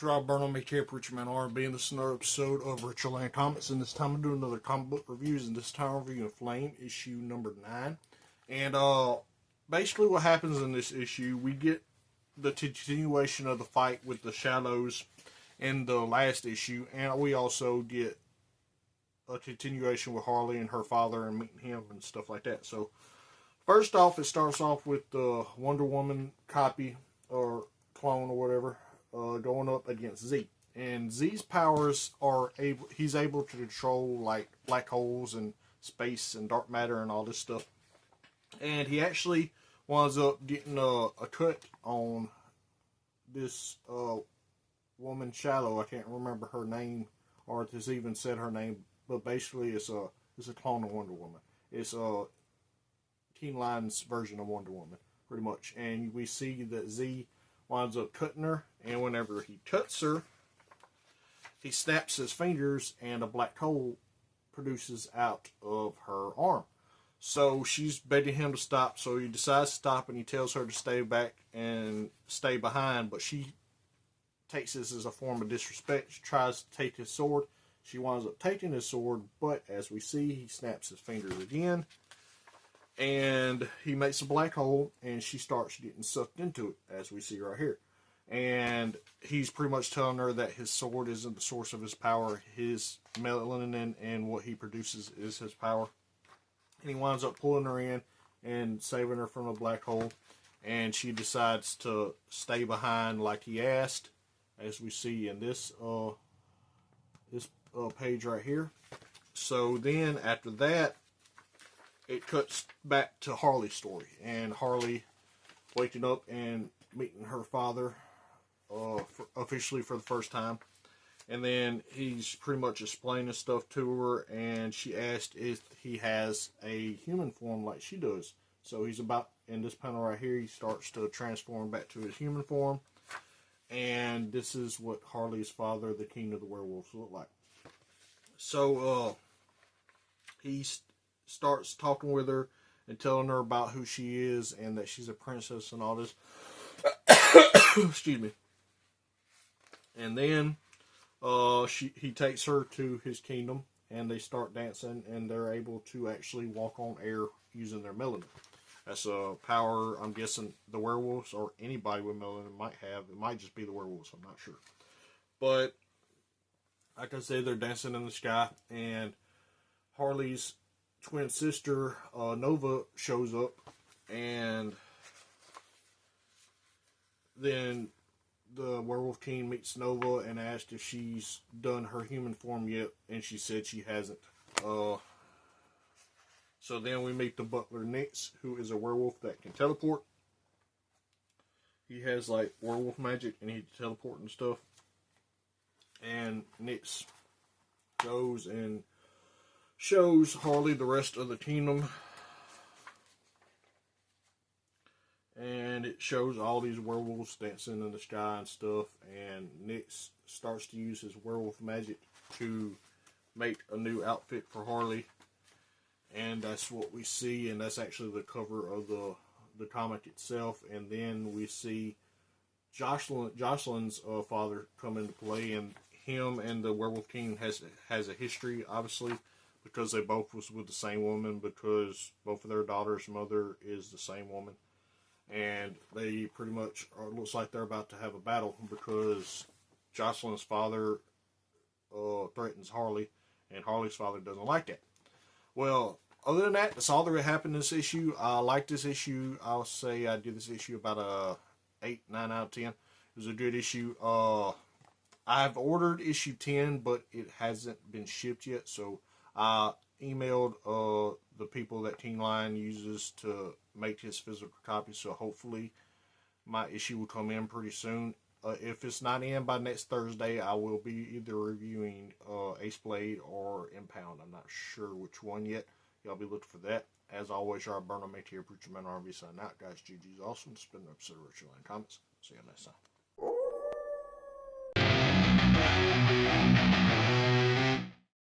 Rob Burnham, aka Preacher Man R&B, and this is another episode of Richland Comics. And this time I'm doing another comic book reviews, and this time I'm reviewing Flame issue number 9. And basically, what happens in this issue, we get the continuation of the fight with the Shadows in the last issue, and we also get a continuation with Harley and her father and meeting him and stuff like that. So, first off, it starts off with the Wonder Woman copy or clone or whatever. Going up against Z. And Z's powers are he's able to control like black holes and space and dark matter and all this stuff. And he actually winds up getting a cut on this woman Shadow. I can't remember her name or if it's even said her name, but basically it's a clone of Wonder Woman. It's Teen Line's version of Wonder Woman, pretty much. And we see that Z winds up cutting her, and whenever he cuts her, he snaps his fingers and a black hole produces out of her arm. So she's begging him to stop, so he decides to stop, and he tells her to stay back and stay behind, but she takes this as a form of disrespect. She tries to take his sword. She winds up taking his sword, but as we see, he snaps his fingers again, and he makes a black hole, and she starts getting sucked into it, as we see right here. And he's pretty much telling her that his sword isn't the source of his power. His melanin and what he produces is his power. And he winds up pulling her in and saving her from a black hole. And she decides to stay behind like he asked, as we see in this page right here. So then, after that, it cuts back to Harley's story, and Harley waking up and meeting her father officially for the first time. And then he's pretty much explaining stuff to her, and she asked if he has a human form like she does. So he's about, in this panel right here, he starts to transform back to his human form. And this is what Harley's father, the king of the werewolves, look like. So he starts talking with her and telling her about who she is and that she's a princess and all this. Excuse me. And then he takes her to his kingdom, and they start dancing, and they're able to actually walk on air using their melanin. That's a power I'm guessing the werewolves or anybody with melanin might have. It might just be the werewolves, I'm not sure. But like I said, they're dancing in the sky, and Harley's twin sister Nova shows up, and then the Werewolf King meets Nova and asks if she's done her human form yet, and she said she hasn't. So then we meet the butler Nix, who is a werewolf that can teleport. He has like werewolf magic, and he can teleport and stuff. And Nix goes and shows Harley the rest of the kingdom, and it shows all these werewolves dancing in the sky and stuff, and Nix starts to use his werewolf magic to make a new outfit for Harley, and that's what we see, and that's actually the cover of the comic itself. And then we see Jocelyn's father come into play, and him and the Werewolf King has a history, obviously, because they both was with the same woman, because both of their daughters' mother is the same woman. And they pretty much looks like they're about to have a battle, because Jocelyn's father threatens Harley, and Harley's father doesn't like that. Well, other than that, that's all that happened in this issue. I like this issue. I'll say I give this issue about a 8, 9 out of 10. It was a good issue. I've ordered issue 10, but it hasn't been shipped yet, so I emailed the people that Teen Line uses to make his physical copy, so hopefully my issue will come in pretty soon. If it's not in by next Thursday, I will be either reviewing Ace Blade or Impound. I'm not sure which one yet. Y'all be looking for that. As always, Rob Burnham, here, Preacher Man R&B, signing out. Guys, GG's awesome. It's been an episode of Richland Comics. See you next time.